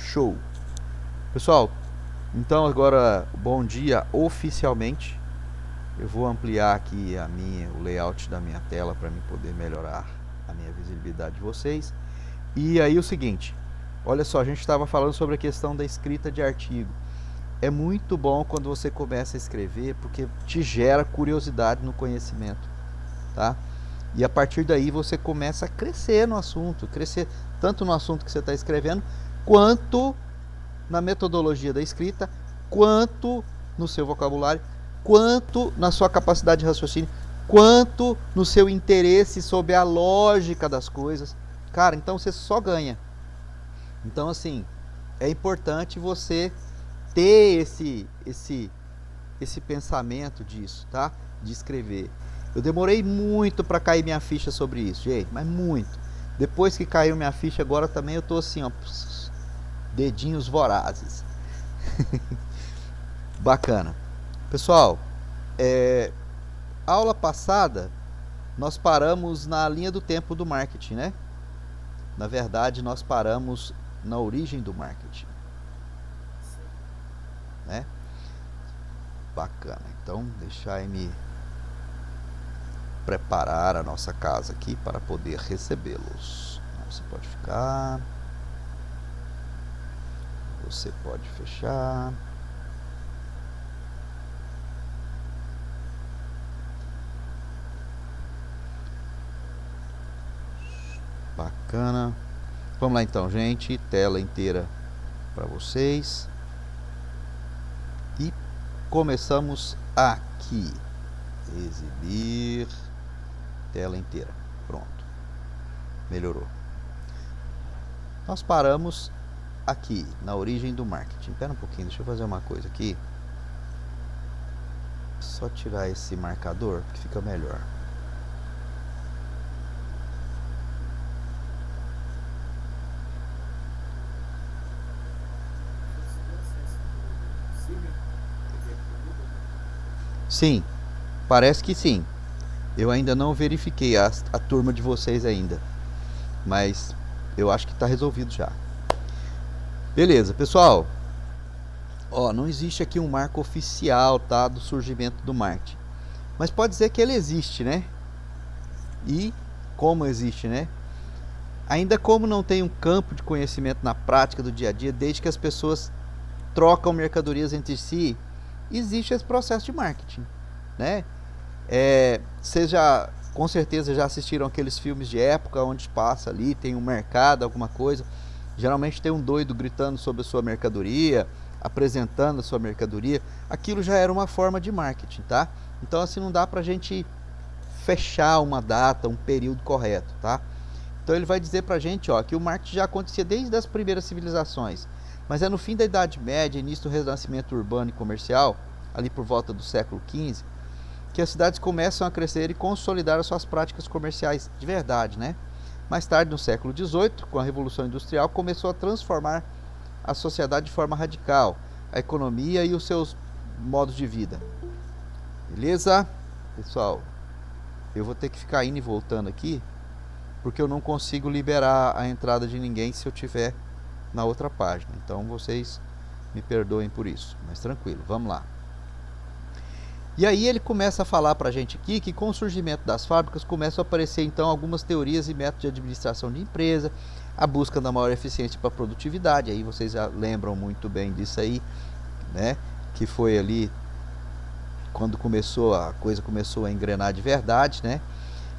Show. Pessoal, então agora bom dia oficialmente. Eu vou ampliar aqui o layout da minha tela para me poder melhorar a minha visibilidade de vocês. E aí o seguinte, olha só, a gente estava falando sobre a questão da escrita de artigo. É muito bom quando você começa a escrever, porque te gera curiosidade no conhecimento, tá? E a partir daí você começa a crescer no assunto, crescer tanto no assunto que você está escrevendo, quanto na metodologia da escrita, quanto no seu vocabulário, quanto na sua capacidade de raciocínio, quanto no seu interesse sobre a lógica das coisas. Cara, então você só ganha. Então, assim, é importante você ter esse pensamento disso, tá? De escrever. Eu demorei muito para cair minha ficha sobre isso, gente, mas muito. Depois que caiu minha ficha, agora também eu tô assim, ó, dedinhos vorazes. Bacana. Pessoal, aula passada nós paramos na linha do tempo do marketing, né? Na verdade, nós paramos na origem do marketing, né? Bacana. Então, deixar eu me preparar a nossa casa aqui para poder recebê-los. Você pode ficar. Você pode fechar. Bacana. Vamos lá então, gente. Tela inteira para vocês. E começamos aqui. Exibir. Tela inteira. Pronto. Melhorou. Nós paramos aqui, na origem do marketing. Espera um pouquinho, deixa eu fazer uma coisa aqui. Só tirar esse marcador, que fica melhor. Sim, parece que sim. Eu ainda não verifiquei a turma de vocês ainda, mas eu acho que está resolvido já. Beleza, pessoal. Ó, não existe aqui um marco oficial, tá, do surgimento do marketing, mas pode dizer que ele existe, né? E como existe, né? Ainda como não tem um campo de conhecimento na prática do dia a dia, desde que as pessoas trocam mercadorias entre si, existe esse processo de marketing, né? Vocês já, com certeza, já assistiram aqueles filmes de época onde passa ali, tem um mercado, alguma coisa. Geralmente tem um doido gritando sobre a sua mercadoria, apresentando a sua mercadoria. Aquilo já era uma forma de marketing, tá? Então, assim, não dá pra gente fechar uma data, um período correto, tá? Então ele vai dizer pra gente, ó, que o marketing já acontecia desde as primeiras civilizações, mas é no fim da Idade Média, início do renascimento urbano e comercial, ali por volta do século XV, que as cidades começam a crescer e consolidar as suas práticas comerciais de verdade, né? Mais tarde, no século XVIII, com a Revolução Industrial, começou a transformar a sociedade de forma radical, a economia e os seus modos de vida. Beleza? Pessoal, eu vou ter que ficar indo e voltando aqui, porque eu não consigo liberar a entrada de ninguém se eu tiver na outra página. Então vocês me perdoem por isso, mas tranquilo, vamos lá. E aí ele começa a falar pra gente aqui que com o surgimento das fábricas começam a aparecer então algumas teorias e métodos de administração de empresa, a busca da maior eficiência para a produtividade, aí vocês já lembram muito bem disso aí, né? Que foi ali quando a coisa começou a engrenar de verdade, né?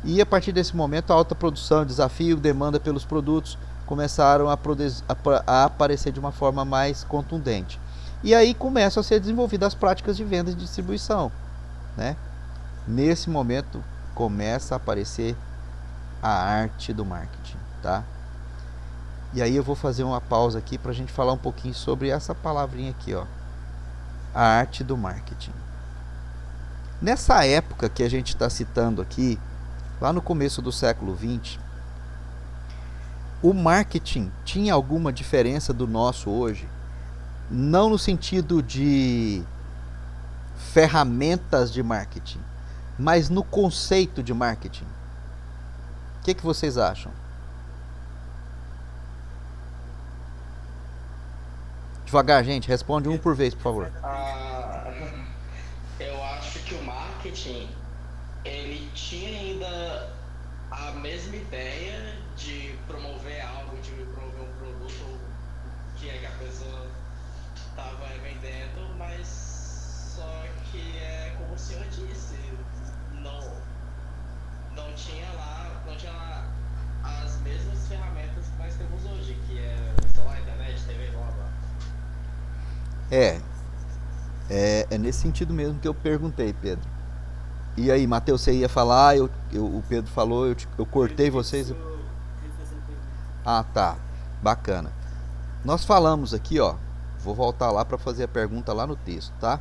E a partir desse momento a alta produção, desafio, demanda pelos produtos começaram a aparecer de uma forma mais contundente. E aí começam a ser desenvolvidas as práticas de venda e distribuição, né? Nesse momento começa a aparecer a arte do marketing, tá? E aí eu vou fazer uma pausa aqui para a gente falar um pouquinho sobre essa palavrinha aqui, ó, a arte do marketing. Nessa época que a gente está citando aqui, lá no começo do século XX, o marketing tinha alguma diferença do nosso hoje? Não no sentido de ferramentas de marketing, mas no conceito de marketing. O que vocês acham? Devagar, gente, responde um por vez, por favor. Ah, eu acho que o marketing, ele tinha ainda a mesma ideia de promover algo, de promover um produto, o que é que a pessoa estava vendendo, mas só que é como o senhor disse, não, não tinha lá as mesmas ferramentas que nós temos hoje, que é celular, internet, TV, blá blá. É, é nesse sentido mesmo que eu perguntei, Pedro. E aí, Matheus, você ia falar, o Pedro falou, eu Eu ia cortei pedir pro vocês. senhor refazer a pergunta. Ah, tá. Bacana. Nós falamos aqui, ó. Vou voltar lá para fazer a pergunta lá no texto, tá?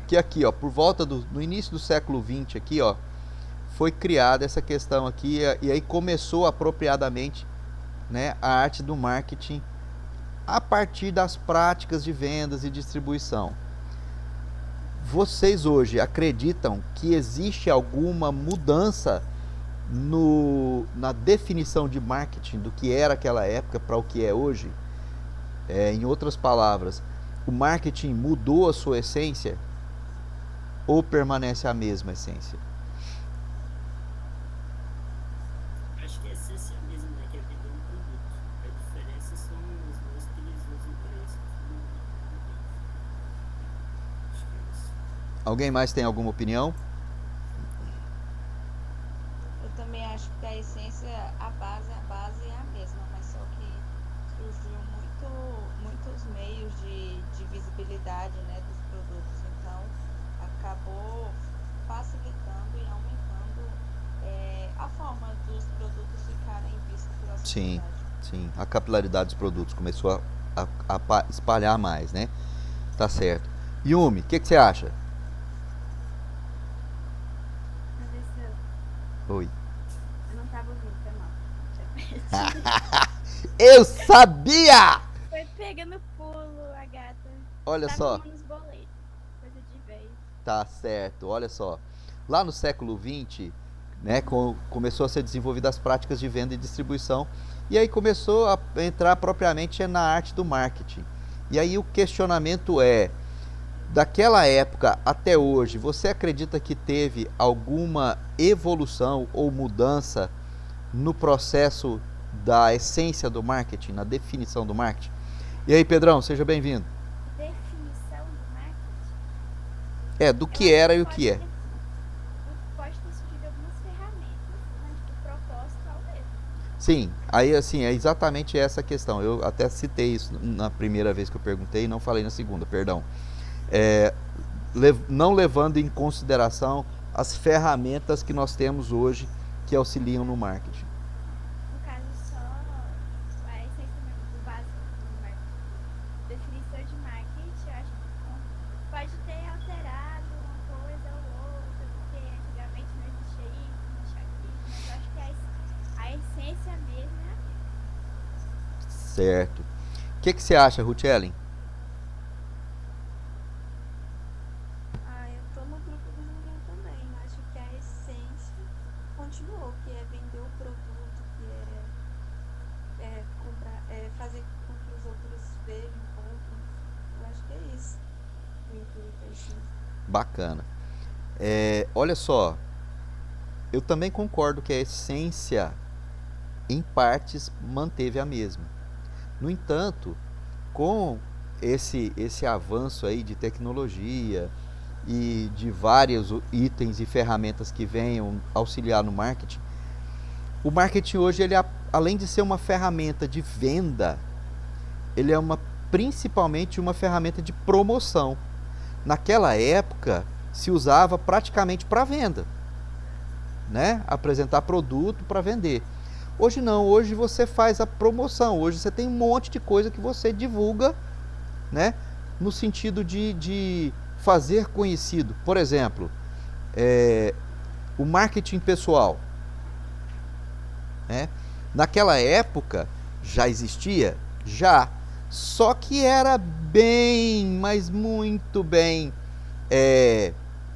Que aqui, ó, por volta no início do século XX aqui, ó, foi criada essa questão aqui e aí começou apropriadamente, né, a arte do marketing a partir das práticas de vendas e distribuição. Vocês hoje acreditam que existe alguma mudança na definição de marketing do que era aquela época para o que é hoje? Em outras palavras, o marketing mudou a sua essência ou permanece a mesma essência? Acho que a essência é a mesma, né? Que é vender um produto. A diferença são os meios que eles usam para isso. Acho que é isso. Alguém mais tem alguma opinião? Eu também acho que a essência, a base é a mesma, mas só que surgiu muitos meios de visibilidade, né, dos produtos. Então, acabou facilitando e aumentando a forma dos produtos ficarem vistos pela Sim, sociedade. sim. A capilaridade dos produtos começou a espalhar mais, né? Tá certo. Yumi, o que você acha? Professor, Oi. eu não tava ouvindo, foi mal. Eu sabia! Foi pegando pulo, a gata. Olha Tava só. arrumando os boletos. Coisa de velho. Tá certo, olha só. Lá no século XX, né, começou a ser desenvolvidas as práticas de venda e distribuição, e aí começou a entrar propriamente na arte do marketing. E aí o questionamento é, daquela época até hoje, você acredita que teve alguma evolução ou mudança no processo da essência do marketing, na definição do marketing? E aí, Pedrão, seja bem-vindo. Definição do marketing. Do Eu que acho era que e o que é. pode ter surgido algumas ferramentas, mas tipo, o propósito é o mesmo. Sim, aí assim, é exatamente essa a questão. Eu até citei isso na primeira vez que eu perguntei e não falei na segunda, perdão. É, não levando em consideração as ferramentas que nós temos hoje que auxiliam no marketing. No caso, só a essência mesmo, do básico do marketing. Definição de marketing, eu acho que pode ter alterado uma coisa ou outra, porque antigamente não existia isso, não existia aquilo, mas eu acho que a essência mesmo é a mesma. Certo. O que você acha, Ruth Ellen? Eu tô no grupo do Ninguém também. Acho que a essência continuou, que é vender o produto, que é comprar, fazer com que os outros vejam, comprem. Eu acho que é isso. O intuito é assim. Bacana. Olha só, eu também concordo que a essência, em partes, manteve a mesma. No entanto, com esse avanço aí de tecnologia e de vários itens e ferramentas que venham auxiliar no marketing, o marketing hoje, além de ser uma ferramenta de venda, ele é principalmente uma ferramenta de promoção. Naquela época, se usava praticamente para venda, né? Apresentar produto para vender. Hoje não, hoje você faz a promoção, hoje você tem um monte de coisa que você divulga, né? No sentido de fazer conhecido. Por exemplo, o marketing pessoal, né? Naquela época já existia? Já. Só que era bem, mas muito bem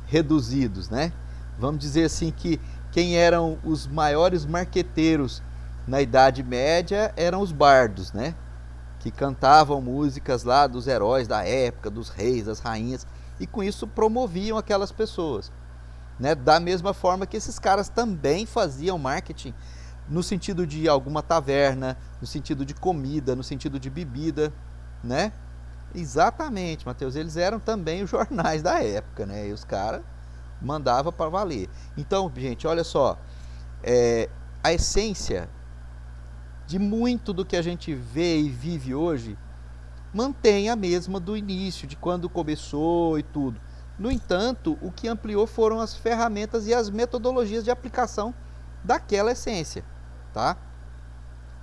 reduzidos, né? Vamos dizer assim que quem eram os maiores marqueteiros na Idade Média eram os bardos, né? que cantavam músicas lá dos heróis da época, dos reis, das rainhas, e com isso promoviam aquelas pessoas, né? Da mesma forma que esses caras também faziam marketing no sentido de alguma taverna, no sentido de comida, no sentido de bebida, né? Exatamente, Matheus, eles eram também os jornais da época, né? E os caras mandavam para valer. Então, gente, olha só, a essência de muito do que a gente vê e vive hoje mantém a mesma do início, de quando começou e tudo. No entanto, o que ampliou foram as ferramentas e as metodologias de aplicação daquela essência, tá?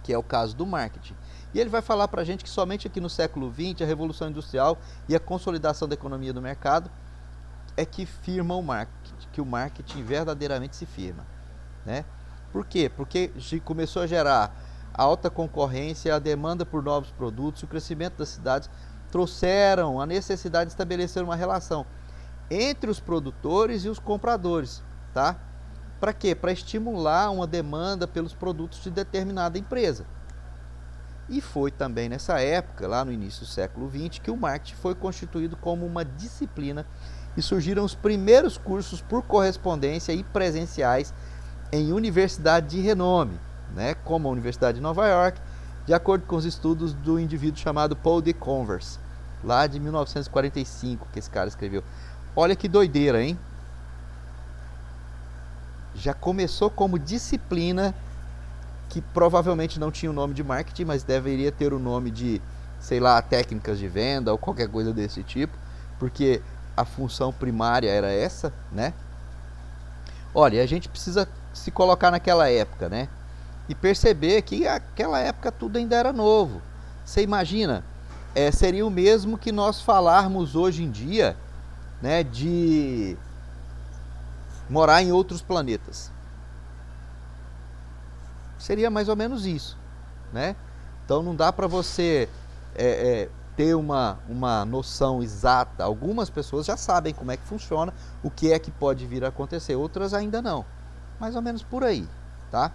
Que é o caso do marketing. E ele vai falar para a gente que somente aqui no século XX, a Revolução Industrial e a consolidação da economia do mercado é que firma o marketing, que o marketing verdadeiramente se firma, né? Por quê? Porque começou a gerar a alta concorrência, a demanda por novos produtos, o crescimento das cidades trouxeram a necessidade de estabelecer uma relação entre os produtores e os compradores, tá? Para quê? Para estimular uma demanda pelos produtos de determinada empresa. E foi também nessa época, lá no início do século XX, que o marketing foi constituído como uma disciplina e surgiram os primeiros cursos por correspondência e presenciais em universidades de renome, né, como a Universidade de Nova York, de acordo com os estudos do indivíduo chamado Paul de Converse, lá de 1945, que esse cara escreveu. Olha que doideira, hein? Já começou como disciplina que provavelmente não tinha o nome de marketing, mas deveria ter o nome de, sei lá, técnicas de venda ou qualquer coisa desse tipo, porque a função primária era essa, né? Olha, a gente precisa se colocar naquela época, né? E perceber que aquela época tudo ainda era novo. Você imagina, seria o mesmo que nós falarmos hoje em dia, né, de morar em outros planetas. Seria mais ou menos isso, né? Então não dá para você ter uma noção exata. Algumas pessoas já sabem como é que funciona, o que é que pode vir a acontecer, outras ainda não. Mais ou menos por aí, tá?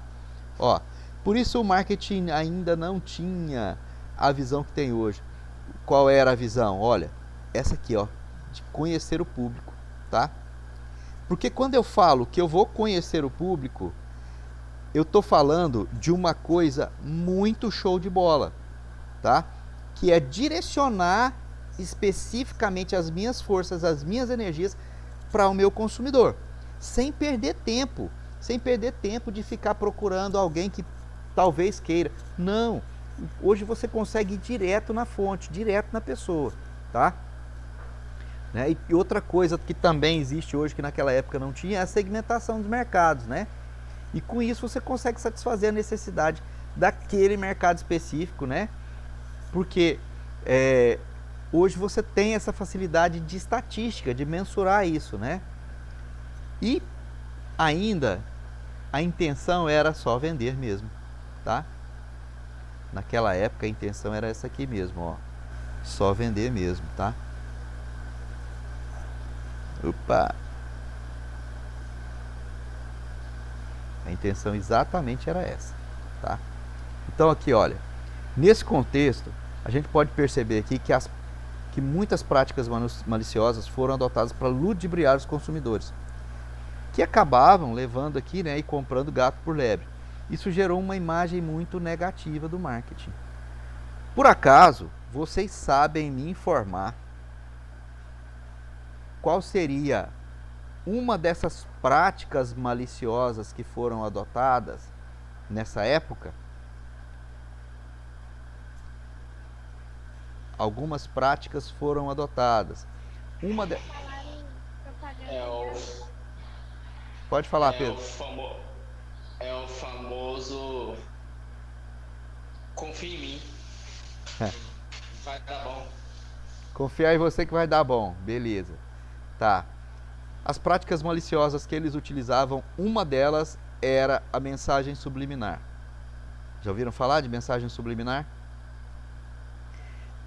Ó, por isso o marketing ainda não tinha a visão que tem hoje. Qual era a visão? Olha, essa aqui, ó, de conhecer o público, tá? Porque quando eu falo que eu vou conhecer o público, eu tô falando de uma coisa muito show de bola, tá? Que é direcionar especificamente as minhas forças, as minhas energias para o meu consumidor, sem perder tempo de ficar procurando alguém que talvez queira. Não, hoje você consegue ir direto na fonte, direto na pessoa, tá? Né? E outra coisa que também existe hoje, que naquela época não tinha, é a segmentação dos mercados, né? E com isso você consegue satisfazer a necessidade daquele mercado específico, né? Porque hoje você tem essa facilidade de estatística, de mensurar isso, né? E ainda a intenção era só vender mesmo, tá? Naquela época a intenção era essa aqui mesmo, ó. Só vender mesmo, tá? Opa! A intenção exatamente era essa, tá? Então aqui, olha, nesse contexto, a gente pode perceber aqui que muitas práticas maliciosas foram adotadas para ludibriar os consumidores, que acabavam levando aqui, né, e comprando gato por lebre. Isso gerou uma imagem muito negativa do marketing. Por acaso, vocês sabem me informar qual seria uma dessas práticas maliciosas que foram adotadas nessa época? Algumas práticas foram adotadas. Uma de... Pode falar, Pedro. É o famoso confia em mim. Vai dar bom. Confiar em você que vai dar bom. Beleza. Tá. As práticas maliciosas que eles utilizavam, uma delas era a mensagem subliminar. Já ouviram falar de mensagem subliminar?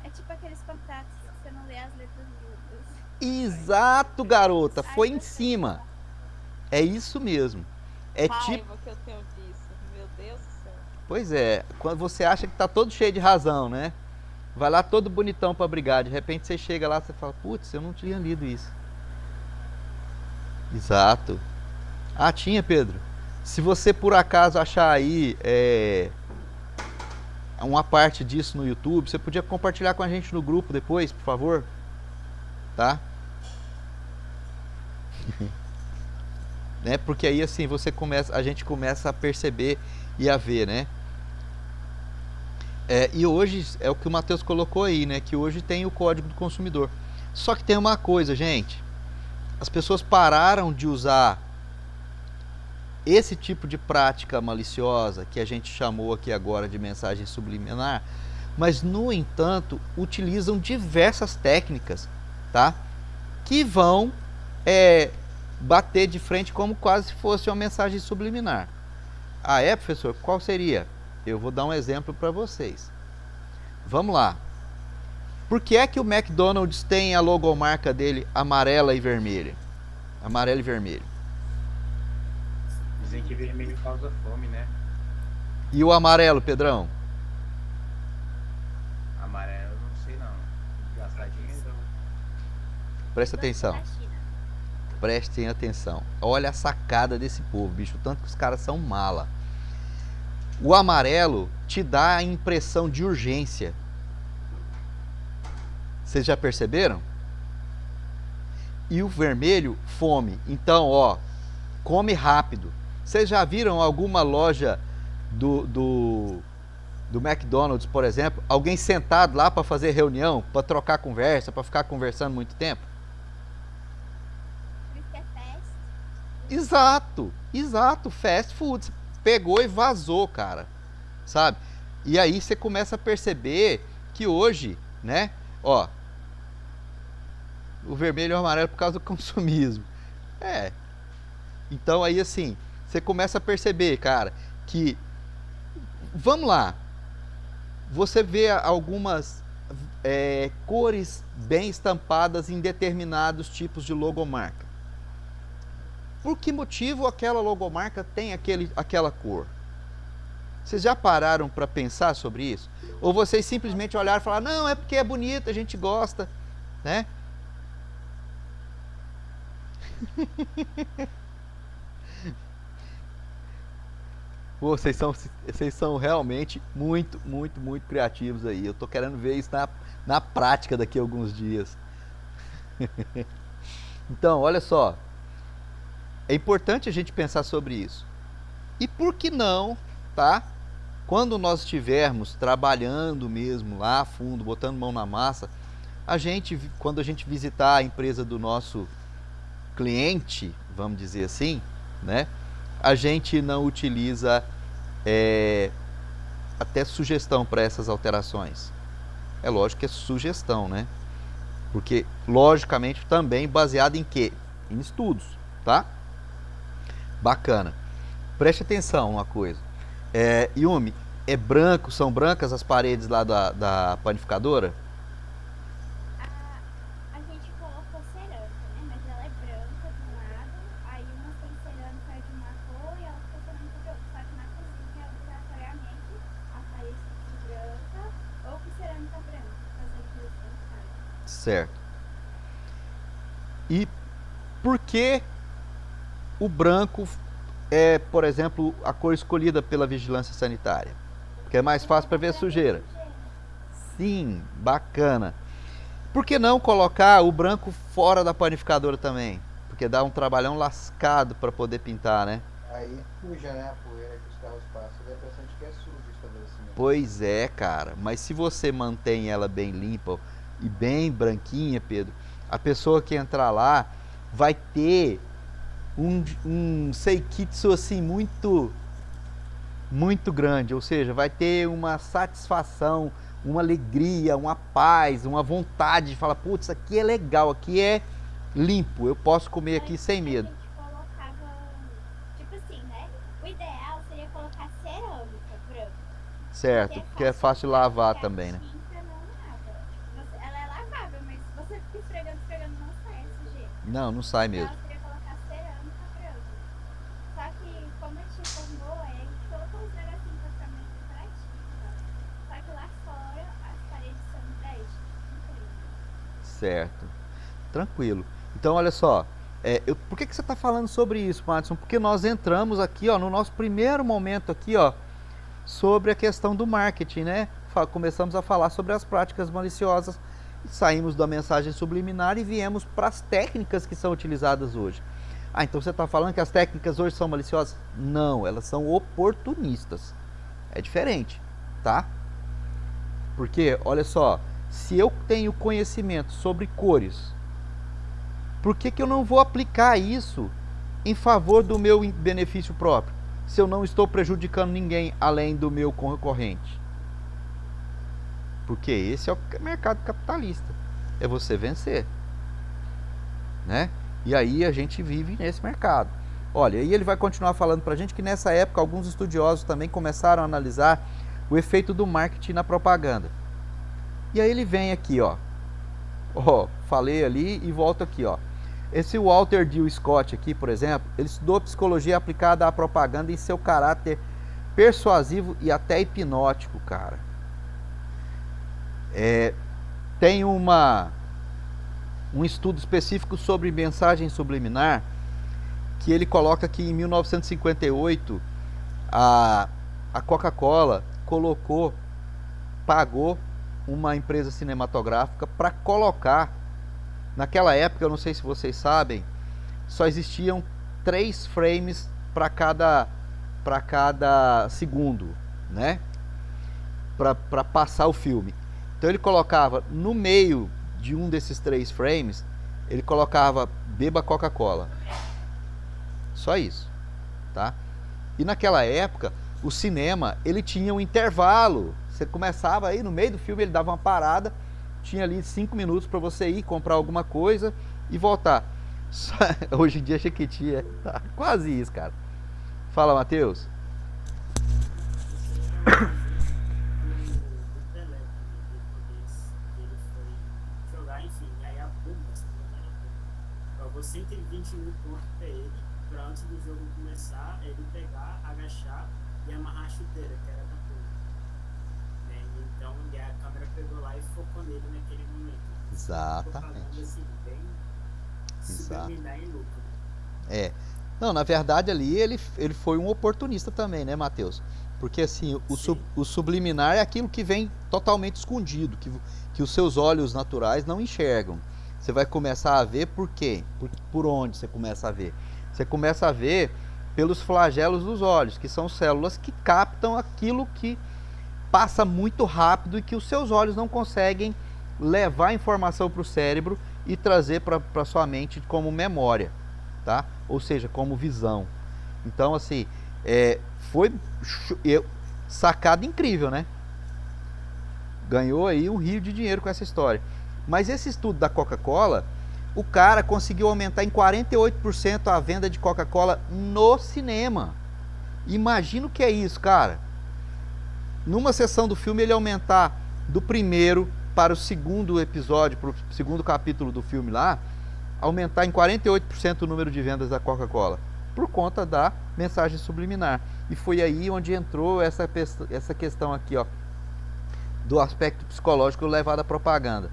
É tipo aqueles contratos que você não lê as letras miúdas. Exato, garota. Foi em cima. É isso mesmo. É Raiva que eu tenho disso. Meu Deus do céu. Pois é. Quando você acha que tá todo cheio de razão, né? vai lá todo bonitão para brigar. De repente você chega lá, você fala, putz, eu não tinha lido isso. Exato. Ah, tinha, Pedro. Se você por acaso achar aí uma parte disso no YouTube, você podia compartilhar com a gente no grupo depois, por favor? Tá? Né? Porque aí assim a gente começa a perceber e a ver, né? E hoje é o que o Matheus colocou aí, né? Que hoje tem o Código do Consumidor. Só que tem uma coisa, gente. As pessoas pararam de usar esse tipo de prática maliciosa que a gente chamou aqui agora de mensagem subliminar, mas no entanto utilizam diversas técnicas, tá? Que vão bater de frente como quase se fosse uma mensagem subliminar. Ah, professor, qual seria? Eu vou dar um exemplo para vocês. Vamos lá. Por que é que o McDonald's tem a logomarca dele amarela e vermelha? Amarelo e vermelho. Dizem que vermelho causa fome, né? E o amarelo, Pedrão? Amarelo, não sei não. Gastar dinheiro. Presta atenção. Da China. Prestem atenção. Olha a sacada desse povo, bicho. O tanto que os caras são mala. O amarelo te dá a impressão de urgência. Vocês já perceberam? E o vermelho, fome. Então, ó, come rápido. Vocês já viram alguma loja do McDonald's, por exemplo, alguém sentado lá para fazer reunião, para trocar conversa, para ficar conversando muito tempo? Por isso que é fast. Exato, fast food. Você pegou e vazou, cara, sabe? E aí você começa a perceber que hoje, né, ó, o vermelho e o amarelo por causa do consumismo. Então aí assim, você começa a perceber, cara, que vamos lá, você vê algumas cores bem estampadas em determinados tipos de logomarca. Por que motivo aquela logomarca tem aquela cor? Vocês já pararam para pensar sobre isso? Ou vocês simplesmente olharam e falaram, não, é porque é bonito, a gente gosta, né? Pô, vocês são realmente muito criativos aí. Eu tô querendo ver isso na prática daqui a alguns dias. Então, olha só. É importante a gente pensar sobre isso. E por que não, tá? Quando nós estivermos trabalhando mesmo lá a fundo, botando mão na massa, quando a gente visitar a empresa do nosso cliente, vamos dizer assim, né? A gente não utiliza até sugestão para essas alterações. É lógico que é sugestão, né? Porque, logicamente, também baseado em quê? Em estudos, tá? Bacana. Preste atenção uma coisa. Yumi, são brancas as paredes lá da panificadora? A gente colocou cerâmica, né? Mas ela é branca de um lado, aí umas tem cerâmica de uma cor e a outra tem cerâmica de outra. Só que na cozinha, obrigatoriamente, a parede tem que ser branca ou com cerâmica branca, fazer aquilo esquentar. Certo. E por que o branco é, por exemplo, a cor escolhida pela vigilância sanitária? Porque é mais fácil para ver a sujeira. Sim, bacana. Por que não colocar o branco fora da panificadora também? Porque dá um trabalhão lascado para poder pintar, né? Aí suja, né? A poeira que os carros passam, dá a impressão de que é sujo o estabelecimento. Pois é, cara. Mas se você mantém ela bem limpa e bem branquinha, Pedro, a pessoa que entrar lá vai ter um seikitsu assim muito grande, ou seja, vai ter uma satisfação, uma alegria, uma paz, uma vontade de falar, putz, isso aqui é legal, aqui é limpo, eu posso comer aqui sem medo. A gente colocava, tipo assim, né? O ideal seria colocar cerâmica branca. Certo, porque é fácil de lavar também, né? A tinta não lava. Tipo, ela é lavável, mas se você fica esfregando, não sai esse jeito. Não sai mesmo. Então, seria colocar cerâmica branca. Só que, como a gente formou, a gente colocou os negocinhos pra ficar mais decorativo. Só que lá fora, as paredes são Certo. Tranquilo. Então, olha só. Por que você está falando sobre isso, Madison? Porque nós entramos aqui, ó, no nosso primeiro momento aqui, ó, sobre a questão do marketing, né? Começamos a falar sobre as práticas maliciosas, saímos da mensagem subliminar e viemos para as técnicas que são utilizadas hoje. Ah, então você está falando que as técnicas hoje são maliciosas? Não, elas são oportunistas. É diferente, tá? Porque, olha só, se eu tenho conhecimento sobre cores, por que eu não vou aplicar isso em favor do meu benefício próprio, se eu não estou prejudicando ninguém além do meu concorrente? Porque esse é o mercado capitalista, é você vencer, né? E aí a gente vive nesse mercado. Olha, aí ele vai continuar falando pra gente que nessa época alguns estudiosos também começaram a analisar o efeito do marketing na propaganda. E aí ele vem aqui, ó. Falei ali e volto aqui, ó. Esse Walter D. Scott aqui, por exemplo, ele estudou psicologia aplicada à propaganda em seu caráter persuasivo e até hipnótico, cara. Tem um estudo específico sobre mensagem subliminar que ele coloca que em 1958 a Coca-Cola pagou uma empresa cinematográfica para colocar, naquela época, eu não sei se vocês sabem, só existiam 3 frames para cada segundo, né? Para passar o filme. Então ele colocava no meio de um desses 3 frames, ele colocava beba Coca-Cola. Só isso, tá? E naquela época, o cinema, ele tinha um intervalo. Você começava aí, no meio do filme, ele dava uma parada, tinha ali 5 minutos para você ir comprar alguma coisa e voltar. Hoje em dia, Jequiti tá quase isso, cara. Fala, Matheus. Pagou 120 mil pontos pra ele, pra antes do jogo começar, ele pegar, agachar e amarrar a chuteira, que era da turma. Né? Então a câmera pegou lá e focou nele naquele momento. Exatamente. Assim, bem subliminar em lucro. Não, na verdade ali ele foi um oportunista também, né, Matheus? Porque assim, o subliminar é aquilo que vem totalmente escondido, que os seus olhos naturais não enxergam. Você vai começar a ver por quê? Por onde você começa a ver? Você começa a ver pelos flagelos dos olhos, que são células que captam aquilo que passa muito rápido e que os seus olhos não conseguem levar a informação para o cérebro e trazer para sua mente como memória, tá? Ou seja, como visão. Então, assim, foi sacada incrível, né? Ganhou aí um rio de dinheiro com essa história. Mas esse estudo da Coca-Cola, o cara conseguiu aumentar em 48% a venda de Coca-Cola no cinema. Imagina o que é isso, cara. Numa sessão do filme, ele aumentar do primeiro para o segundo episódio, para o segundo capítulo do filme lá, aumentar em 48% o número de vendas da Coca-Cola, por conta da mensagem subliminar. E foi aí onde entrou essa questão aqui, ó, do aspecto psicológico levado à propaganda.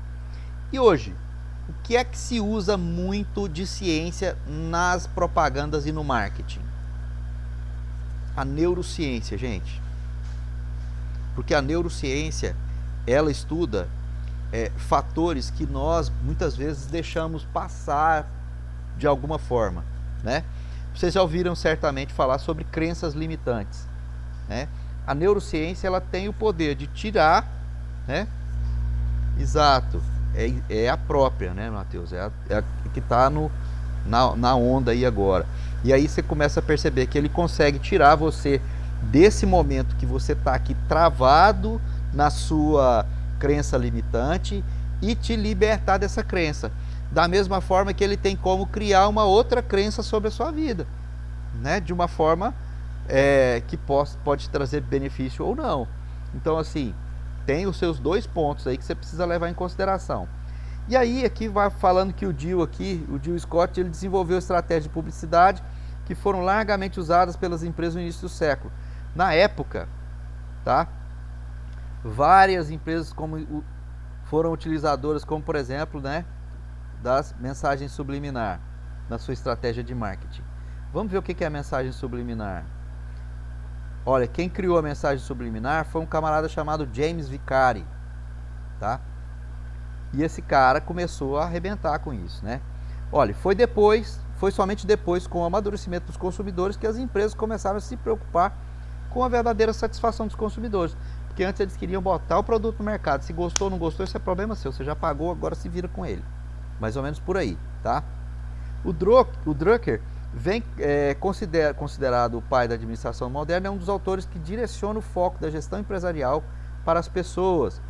E hoje, o que é que se usa muito de ciência nas propagandas e no marketing? A neurociência, gente. Porque a neurociência, ela estuda fatores que nós muitas vezes deixamos passar de alguma forma, né? Vocês já ouviram certamente falar sobre crenças limitantes, né? A neurociência, ela tem o poder de tirar, né? Exato. É a própria, né, Matheus? É a que está na onda aí agora. E aí você começa a perceber que ele consegue tirar você desse momento que você está aqui travado na sua crença limitante e te libertar dessa crença. Da mesma forma que ele tem como criar uma outra crença sobre a sua vida, né? De uma forma que pode trazer benefício ou não. Então, assim, tem os seus 2 pontos aí que você precisa levar em consideração. E aí aqui vai falando que o Jill Scott, ele desenvolveu estratégias de publicidade que foram largamente usadas pelas empresas no início do século. Na época, tá? Várias empresas foram utilizadoras, como por exemplo, né, das mensagens subliminar na sua estratégia de marketing. Vamos ver o que é a mensagem subliminar. Olha, quem criou a mensagem subliminar foi um camarada chamado James Vicari, tá? E esse cara começou a arrebentar com isso, né? Olha, foi somente depois, com o amadurecimento dos consumidores, que as empresas começaram a se preocupar com a verdadeira satisfação dos consumidores. Porque antes eles queriam botar o produto no mercado. Se gostou ou não gostou, isso é problema seu. Você já pagou, agora se vira com ele. Mais ou menos por aí, tá? O Drucker vem considerado o pai da administração moderna, é um dos autores que direciona o foco da gestão empresarial para as pessoas,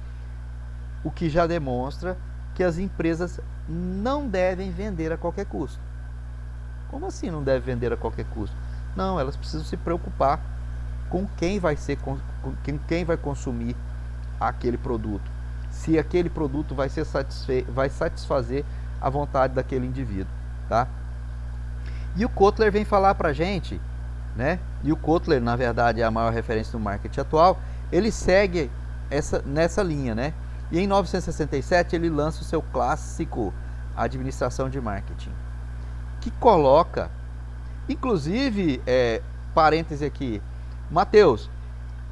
o que já demonstra que as empresas não devem vender a qualquer custo. Como assim não deve vender a qualquer custo? Não, elas precisam se preocupar com quem vai consumir aquele produto. Se aquele produto vai satisfazer a vontade daquele indivíduo, tá? E o Kotler vem falar pra gente, né? E o Kotler, na verdade, é a maior referência no marketing atual. Ele segue nessa linha, né? E em 1967 ele lança o seu clássico Administração de Marketing, que coloca, inclusive, parêntese aqui, Mateus,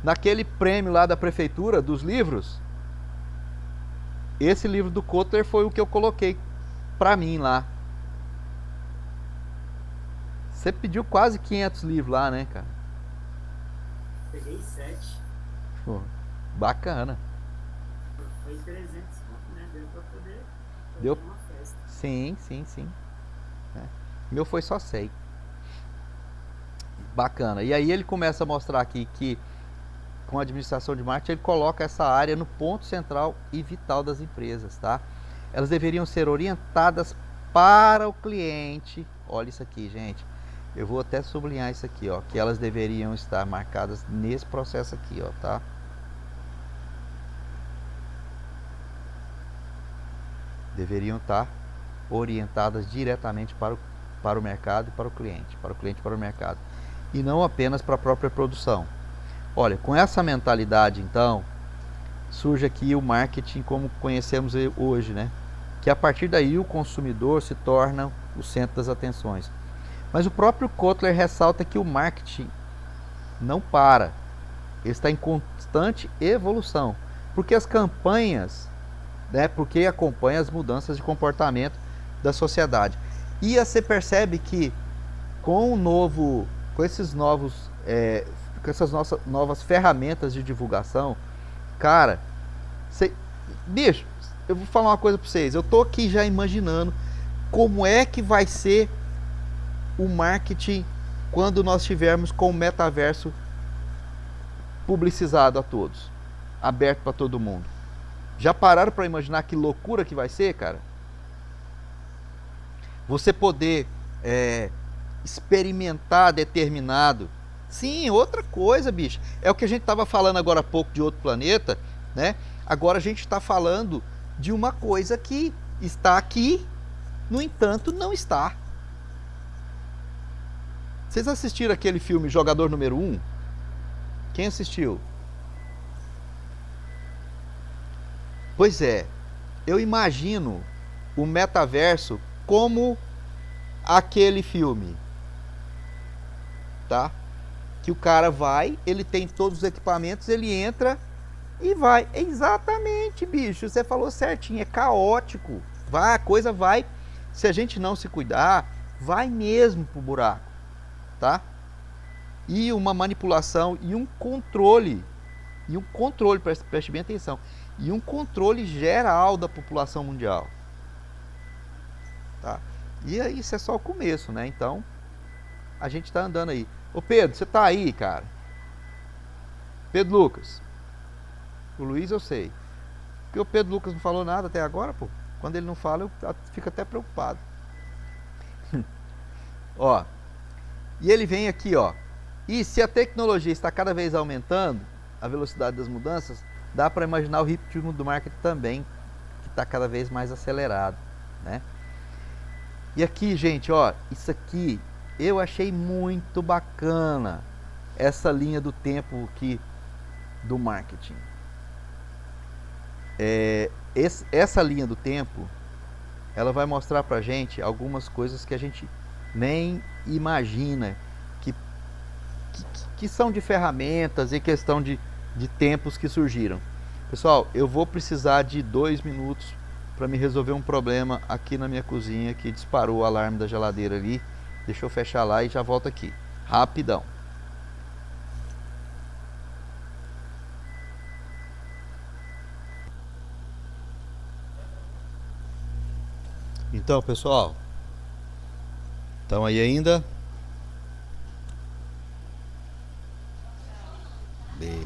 naquele prêmio lá da prefeitura dos livros, esse livro do Kotler foi o que eu coloquei pra mim lá. Você pediu quase 500 livros lá, né, cara? Peguei 7. Pô, bacana. Foi 300, né? Deu pra poder fazer Deu? uma festa. Sim. Meu foi só 100. Bacana. E aí ele começa a mostrar aqui que com a administração de marketing ele coloca essa área no ponto central e vital das empresas, tá? Elas deveriam ser orientadas para o cliente. Olha isso aqui, gente. Eu vou até sublinhar isso aqui, ó, que elas deveriam estar marcadas nesse processo aqui, ó, tá? Deveriam estar orientadas diretamente para o mercado e para o cliente e para o mercado, e não apenas para a própria produção. Olha, com essa mentalidade, então, surge aqui o marketing como conhecemos hoje, né? Que a partir daí o consumidor se torna o centro das atenções. Mas o próprio Kotler ressalta que o marketing não para, ele está em constante evolução, porque as campanhas, né, porque acompanha as mudanças de comportamento da sociedade. E você percebe que com essas novas ferramentas de divulgação, cara, bicho, eu vou falar uma coisa para vocês. Eu tô aqui já imaginando como é que vai ser o marketing quando nós tivermos com o metaverso publicizado a todos, aberto para todo mundo. Já pararam para imaginar que loucura que vai ser, cara? Você poder experimentar determinado. Sim, outra coisa, bicho. É o que a gente estava falando agora há pouco de outro planeta, né? Agora a gente está falando de uma coisa que está aqui, no entanto, não está. Vocês assistiram aquele filme Jogador Número 1? Quem assistiu? Pois é, eu imagino o metaverso como aquele filme, tá? Que o cara vai, ele tem todos os equipamentos, ele entra e vai. Exatamente, bicho, você falou certinho, é caótico. A coisa vai, se a gente não se cuidar, vai mesmo pro buraco, tá? E uma manipulação e um controle, preste bem atenção, e um controle geral da população mundial, tá? E aí isso é só o começo, né? Então a gente tá andando aí. Ô Pedro, você tá aí, cara? Pedro Lucas. O Luiz eu sei. Porque o Pedro Lucas não falou nada até agora, pô. Quando ele não fala, eu fico até preocupado. Ó. E ele vem aqui, ó. E se a tecnologia está cada vez aumentando, a velocidade das mudanças, dá para imaginar o ritmo do marketing também, que está cada vez mais acelerado, né? E aqui, gente, ó, isso aqui eu achei muito bacana, essa linha do tempo aqui do marketing. Essa linha do tempo, ela vai mostrar pra gente algumas coisas que a gente nem imagina que, que são de ferramentas e questão de tempos que surgiram. Pessoal, eu vou precisar de 2 minutos para me resolver um problema aqui na minha cozinha que disparou o alarme da geladeira ali. Deixa eu fechar lá e já volto aqui. Rapidão. Então, pessoal, estão aí ainda?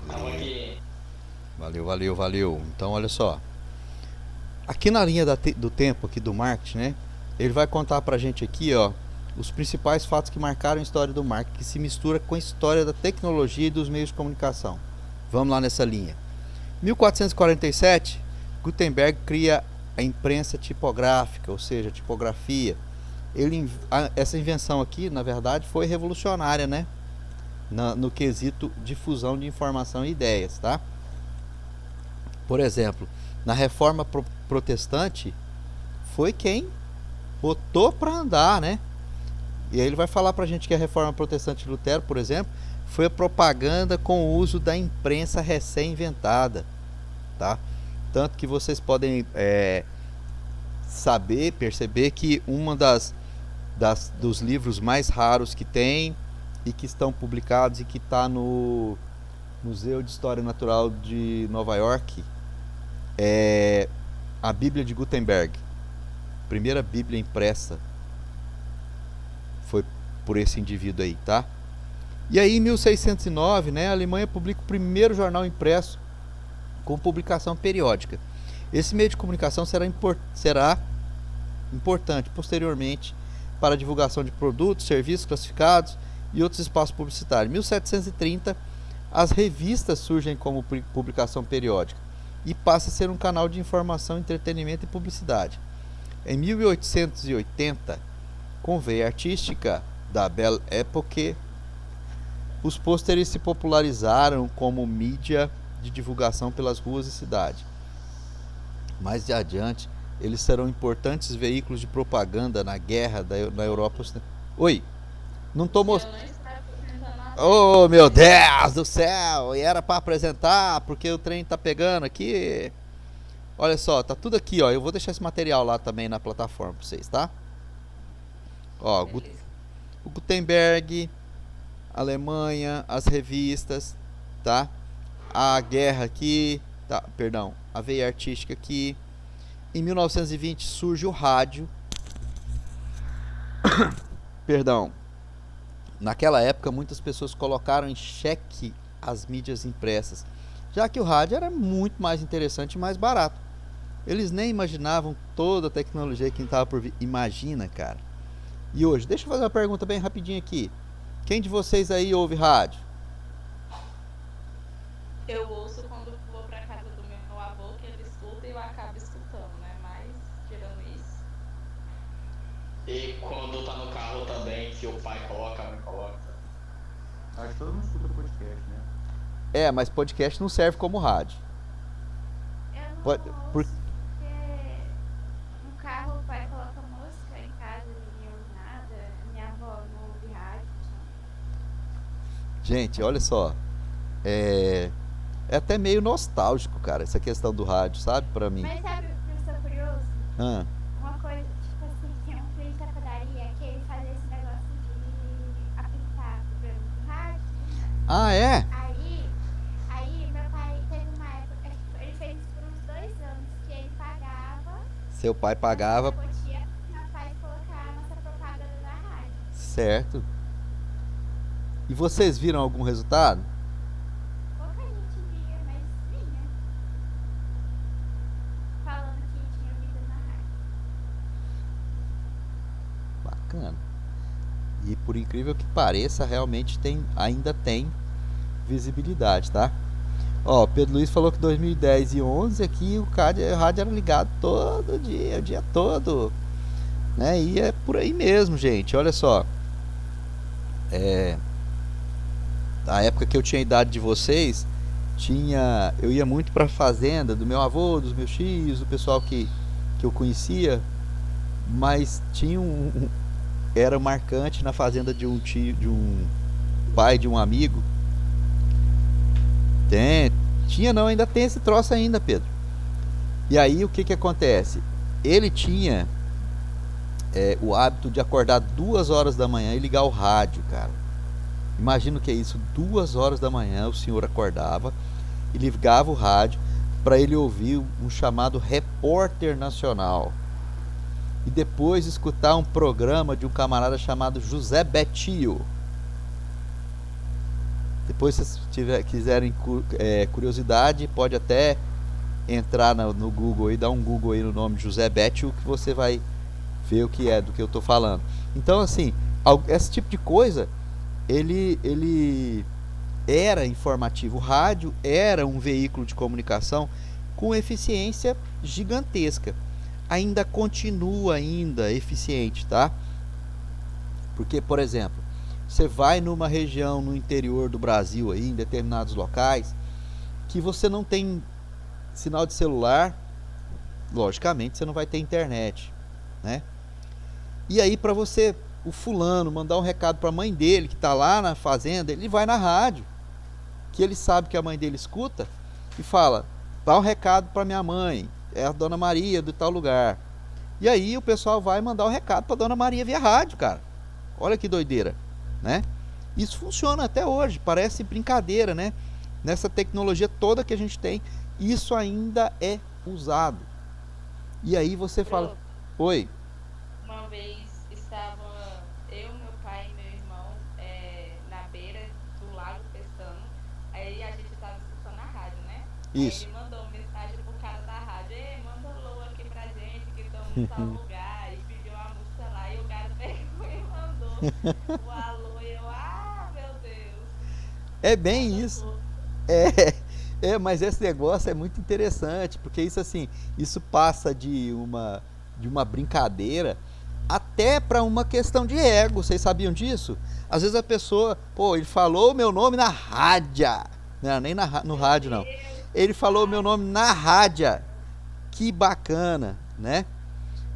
Tava Beleza. aqui. Valeu. Então, olha só. Aqui na linha do tempo aqui do marketing, né? Ele vai contar pra gente aqui, ó, os principais fatos que marcaram a história do marketing, que se mistura com a história da tecnologia e dos meios de comunicação. Vamos lá nessa linha. 1447, Gutenberg cria a imprensa tipográfica, ou seja, a tipografia. Essa invenção aqui, na verdade, foi revolucionária, né? No quesito difusão de informação e ideias, tá? Por exemplo, na Reforma Protestante, foi quem botou para andar, né? E aí ele vai falar pra gente que a Reforma Protestante de Lutero, por exemplo, foi a propaganda com o uso da imprensa recém-inventada, tá? Tanto que vocês podem perceber que uma dos livros mais raros que tem e que estão publicados e que está no Museu de História Natural de Nova York é a Bíblia de Gutenberg. Primeira Bíblia impressa foi por esse indivíduo aí, tá? E aí em 1609, né, a Alemanha publica o primeiro jornal impresso com publicação periódica. Esse meio de comunicação será importante posteriormente para a divulgação de produtos, serviços classificados e outros espaços publicitários. Em 1730, as revistas surgem como publicação periódica e passa a ser um canal de informação, entretenimento e publicidade. Em 1880, com veia artística da Belle Époque, os pôsteres se popularizaram como mídia de divulgação pelas ruas e cidades. Mais adiante, eles serão importantes veículos de propaganda na guerra na Europa Ocidental. Oi, não tô mostrando. Oh, meu Deus do céu! E era para apresentar, porque o trem tá pegando aqui. Olha só, tá tudo aqui, ó. Eu vou deixar esse material lá também na plataforma para vocês, tá? Ó, o Gutenberg, Alemanha, as revistas, tá? A guerra aqui, tá? Perdão, a veia artística aqui. Em 1920 surge o rádio. Perdão. Naquela época muitas pessoas colocaram em xeque as mídias impressas, já que o rádio era muito mais interessante e mais barato. Eles nem imaginavam toda a tecnologia que estava por vir. Imagina, cara. E hoje, deixa eu fazer uma pergunta bem rapidinho aqui. Quem de vocês aí ouve rádio? Eu ouço quando vou pra casa do meu avô, que ele escuta e eu acabo escutando, né? Mas, tirando isso. E quando tá no carro também, que o pai coloca, a mãe coloca. Acho que todo mundo escuta podcast, né? É, mas podcast não serve como rádio. Eu não Pode- ouço por- porque no carro o pai coloca música, em casa ninguém ouve nada, minha avó não ouve rádio. Gente, olha só. É até meio nostálgico, cara, essa questão do rádio, sabe? Pra mim. Mas sabe, professor curioso? Ah, Uma coisa, tipo assim, tinha um cliente da padaria que ele fazia esse negócio de apitar o programa do rádio. ah, é? Aí meu pai teve uma época, ele fez isso por uns 2 anos, que ele pagava, Seu pai pagava, podia meu pai colocar a nossa propaganda na rádio. certo? E vocês viram algum resultado? Pouca gente via, mas vinha. Falando que tinha ouvido na rádio. Bacana. E por incrível que pareça, realmente ainda tem visibilidade, tá? Ó, Pedro Luiz falou que 2010 e 11 aqui o rádio era ligado todo dia, o dia todo, né? E é por aí mesmo, gente. Olha só. A época que eu tinha a idade de vocês, eu ia muito pra fazenda do meu avô, dos meus tios, do pessoal que eu conhecia. mas tinha era marcante na fazenda de um tio, de um pai de um amigo. Tinha não, ainda tem esse troço ainda, Pedro. E aí o que que acontece? Ele tinha o hábito de acordar 2 horas da manhã e ligar o rádio, cara. Imagina o que é isso, 2 horas da manhã o senhor acordava e ligava o rádio para ele ouvir um chamado Repórter Nacional. E depois escutar um programa de um camarada chamado José Betio. Depois, se vocês quiserem curiosidade, pode até entrar no Google e dar um Google aí no nome de José Betio, que você vai ver o que é do que eu estou falando. Então, assim, esse tipo de coisa, ele era informativo. O rádio era um veículo de comunicação com eficiência gigantesca. Ainda continua eficiente, tá? Porque, por exemplo, você vai numa região no interior do Brasil aí, em determinados locais, que você não tem sinal de celular, logicamente você não vai ter internet, né? E aí para você, o fulano, mandar um recado para a mãe dele que está lá na fazenda, ele vai na rádio, que ele sabe que a mãe dele escuta, e fala: dá um recado para minha mãe, é a Dona Maria do tal lugar. E aí o pessoal vai mandar o recado para Dona Maria via rádio, cara. Olha que doideira, né? Isso funciona até hoje, parece brincadeira, né? Nessa tecnologia toda que a gente tem, isso ainda é usado. E aí você fala: oi. Uma vez estava eu, meu pai e meu irmão na beira do lago pescando. Aí a gente estava escutando a rádio, né? Isso. Aí ele mandou uma mensagem pro cara da rádio: ei, manda um alô aqui pra gente, que estamos em tal lugar. E pediu uma música lá, e o cara pegou e mandou o alô. E eu, meu Deus. É bem isso. Mas esse negócio é muito interessante, porque isso, assim, isso passa de uma brincadeira até para uma questão de ego. Vocês sabiam disso? Às vezes a pessoa, ele falou o meu nome na rádio, não, nem no rádio não, ele falou o meu nome na rádio, que bacana, né?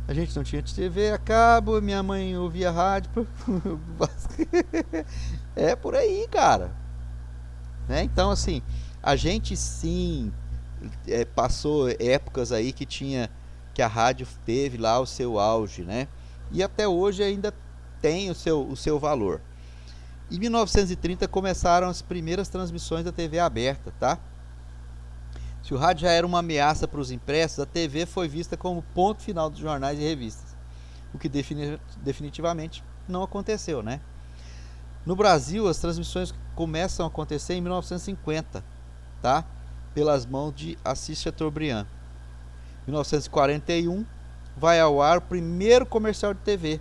A gente não tinha TV a cabo, minha mãe ouvia rádio. É por aí, cara, né? Então, assim, a gente sim passou épocas aí que a rádio teve lá o seu auge, né? E até hoje ainda tem o seu valor. Em 1930 começaram as primeiras transmissões da TV aberta, tá? Se o rádio já era uma ameaça para os impressos, a TV foi vista como ponto final dos jornais e revistas, o que definitivamente não aconteceu, né? No Brasil, as transmissões começam a acontecer em 1950, tá? Pelas mãos de Assis Chateaubriand. Em 1941, vai ao ar o primeiro comercial de TV.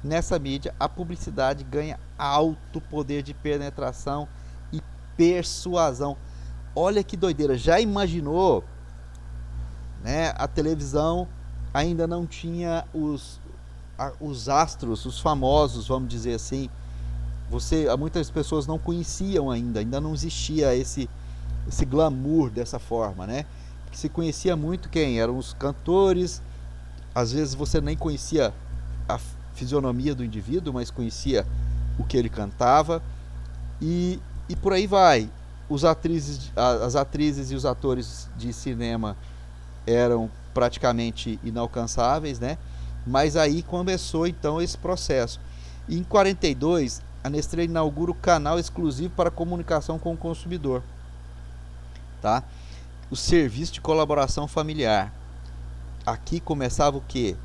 Nessa mídia, a publicidade ganha alto poder de penetração e persuasão. Olha que doideira, já imaginou, né? A televisão ainda não tinha os astros, os famosos, vamos dizer assim. Muitas pessoas não conheciam ainda não existia esse glamour dessa forma, né? Se conhecia muito quem? Eram os cantores. Às vezes você nem conhecia a fisionomia do indivíduo, mas conhecia o que ele cantava. E por aí vai. As atrizes e os atores de cinema eram praticamente inalcançáveis, né? Mas aí começou então esse processo. E em 42, a Nestlé inaugura o canal exclusivo para comunicação com o consumidor, tá? O serviço de colaboração familiar. Aqui começava o quê?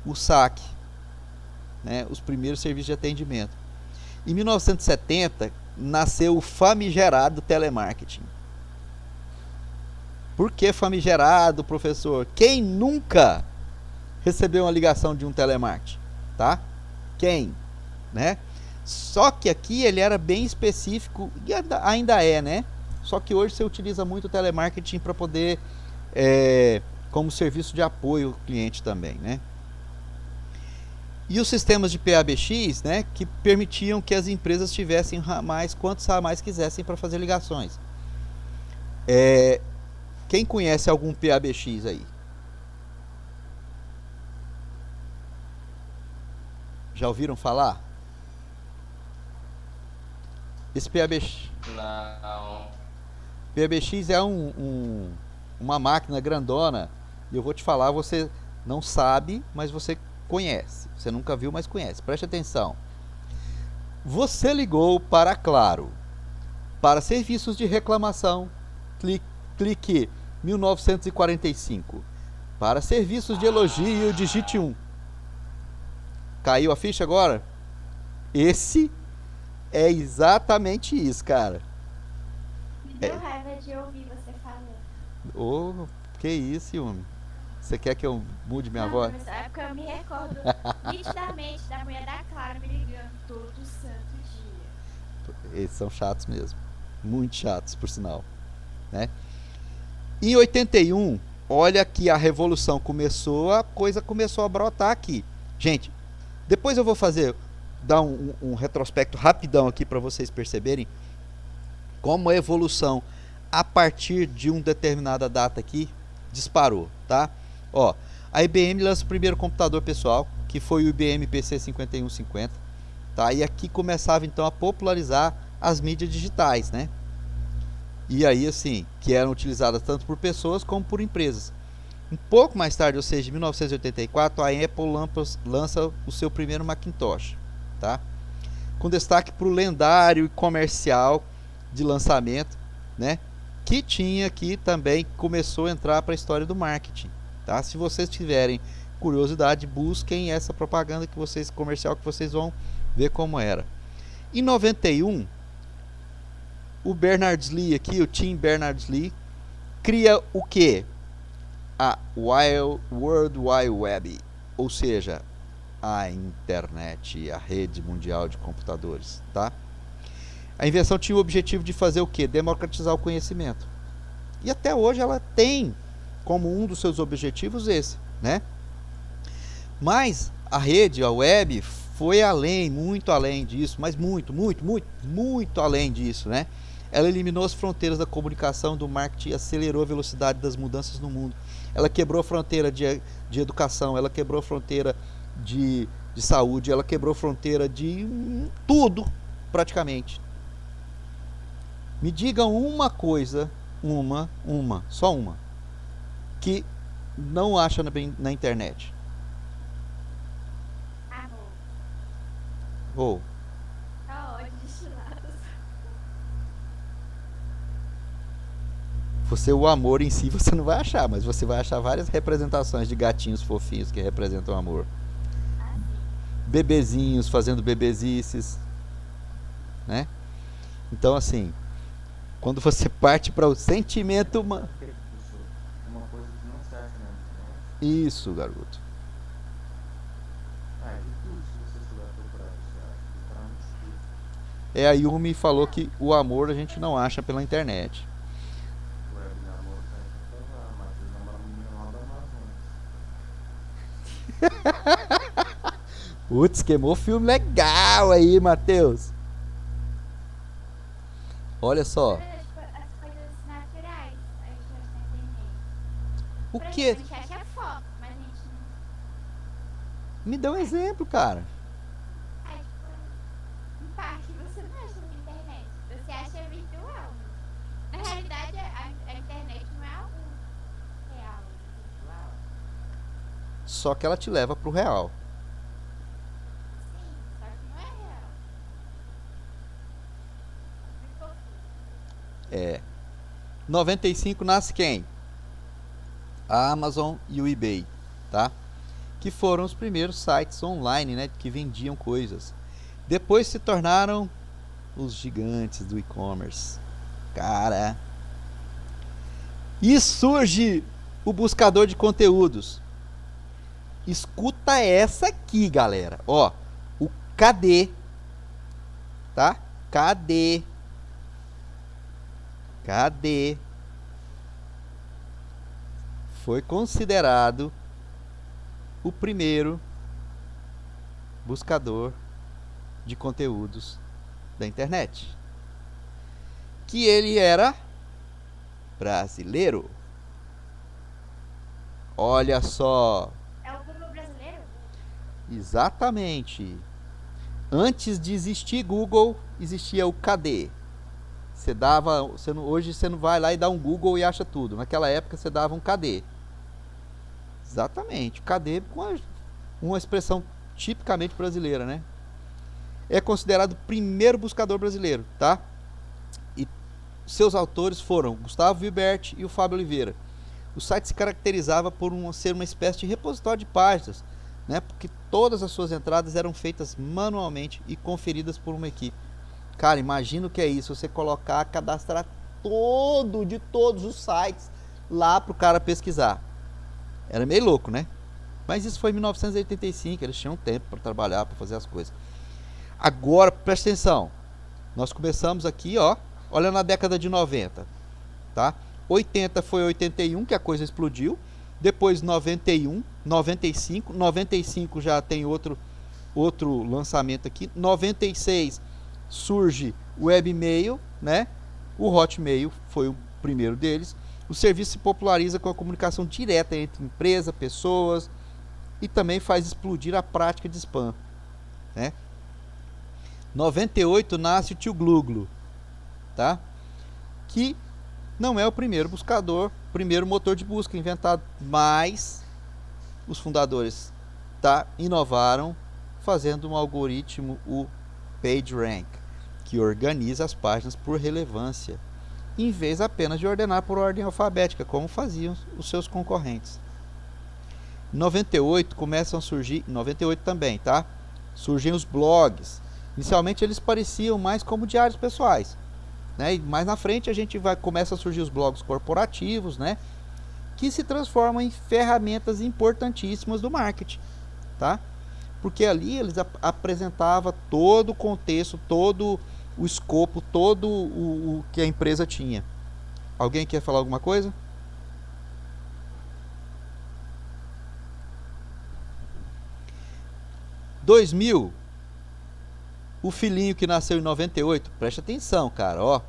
O saque, né? Os primeiros serviços de atendimento. Em 1970 nasceu o famigerado telemarketing. Por que famigerado, professor? Quem nunca recebeu uma ligação de um telemarketing, tá? Quem, né? Só que aqui ele era bem específico e ainda é, né? Só que hoje você utiliza muito o telemarketing para poder como serviço de apoio ao cliente também, né? E os sistemas de PABX, né, que permitiam que as empresas tivessem quantos ramais quisessem para fazer ligações. Quem conhece algum PABX aí? Já ouviram falar? Esse PABX, Não. PABX é uma máquina grandona. E eu vou te falar, você não sabe, mas você conhece. Você nunca viu, mas conhece. Preste atenção. Você ligou para Claro, para serviços de reclamação, clique 1945. Para serviços de elogio, digite 1. Caiu a ficha agora? Esse é exatamente isso, cara. Me deu raiva de ouvir você falando. Ô, que isso, Yumi? Você quer que eu mude minha Não, voz? nessa época eu me recordo nitidamente da mulher da Clara me ligando todo santo dia. Eles são chatos mesmo. Muito chatos, por sinal. Né? Em 81, olha que a revolução começou, a coisa começou a brotar aqui. Gente, depois eu vou dar um retrospecto rapidão aqui para vocês perceberem como a evolução a partir de uma determinada data aqui disparou, tá? Ó, a IBM lança o primeiro computador pessoal, que foi o IBM PC 5150, tá? E aqui começava então a popularizar as mídias digitais, né? E aí assim, que eram utilizadas tanto por pessoas como por empresas. Um pouco mais tarde, ou seja, em 1984, a Apple lança o seu primeiro Macintosh, tá? Com destaque para o lendário e comercial de lançamento, né? Que tinha aqui também, começou a entrar para a história do marketing, tá? Se vocês tiverem curiosidade, busquem essa propaganda comercial que vocês vão ver como era. Em 91, o Berners-Lee aqui, o Tim Berners-Lee, cria o quê? A World Wide Web, ou seja, a internet, a rede mundial de computadores, tá? A invenção tinha o objetivo de fazer o quê? Democratizar o conhecimento. E até hoje ela tem como um dos seus objetivos esse, né? Mas a rede, a web, foi além, muito além disso, mas muito além disso, né? Ela eliminou as fronteiras da comunicação, do marketing e acelerou a velocidade das mudanças no mundo. Ela quebrou a fronteira de educação, ela quebrou a fronteira de saúde, ela quebrou a fronteira de tudo, praticamente. Me digam uma coisa, só uma, que não acha na internet. Amor. Ou, Ódio destilados. o amor em si você não vai achar, mas você vai achar várias representações de gatinhos fofinhos que representam amor. Bebezinhos fazendo bebezices, né? Então assim, quando você parte para o sentimento humano. Uma coisa que não se acha na internet. Isso, garoto. É difícil se você estiver procurando isso, eu acho. Literalmente difícil. É, a Yumi falou que o amor a gente não acha pela internet. O web de amor tá em qualquer lugar, mas vocês namoram um menino lá da Amazônia. Putz, queimou filme legal aí, Matheus. Olha só. As coisas naturais a gente acha na internet. O Por que? exemplo, a gente acha foto, mas a gente não. Me dá um exemplo, cara. Em parte você não acha na internet. Você acha virtual. Na realidade, a internet não é algo real, é virtual. Só que ela te leva pro real. Sim, só que não é real. Me confundo. É. 95 nasce quem? A Amazon e o eBay, tá? Que foram os primeiros sites online, né, que vendiam coisas. Depois se tornaram os gigantes do e-commerce. Cara. E surge o buscador de conteúdos. Escuta essa aqui, galera. Ó, o KD, tá? KD foi considerado o primeiro buscador de conteúdos da internet. Que ele era brasileiro. Olha só. É o Google brasileiro? Exatamente. Antes de existir Google, existia o KD. Hoje você não vai lá e dá um Google e acha tudo. Naquela época você dava um KD. Exatamente. O KD com uma expressão tipicamente brasileira, né? É considerado o primeiro buscador brasileiro, tá? E seus autores foram Gustavo Vilbert e o Fábio Oliveira. O site se caracterizava por ser uma espécie de repositório de páginas, né? Porque todas as suas entradas eram feitas manualmente e conferidas por uma equipe. Cara, imagina o que é isso, você colocar, cadastrar de todos os sites lá para o cara pesquisar. Era meio louco, né? Mas isso foi em 1985, eles tinham tempo para trabalhar, para fazer as coisas. Agora, presta atenção, nós começamos aqui, ó, olha na década de 90, tá? 80 foi 81 que a coisa explodiu, depois 91, 95 já tem outro lançamento aqui, 96 surge o webmail, né? O Hotmail foi o primeiro deles. O serviço se populariza com a comunicação direta entre empresa, pessoas e também faz explodir a prática de spam, né? 98 nasce o Tio Gluglo, tá? Que não é o primeiro buscador, primeiro motor de busca inventado, mas os fundadores, tá, inovaram fazendo um algoritmo, o PageRank, que organiza as páginas por relevância, em vez apenas de ordenar por ordem alfabética, como faziam os seus concorrentes. Em 98 começam a surgir, em 98 também, tá? Surgem os blogs. Inicialmente eles pareciam mais como diários pessoais, né? E mais na frente começa a surgir os blogs corporativos, né? Que se transformam em ferramentas importantíssimas do marketing, tá? Porque ali eles apresentavam todo o contexto, todo o escopo, todo o que a empresa tinha. Alguém quer falar alguma coisa? Em 2000, o filhinho que nasceu em 98, preste atenção, cara, ó.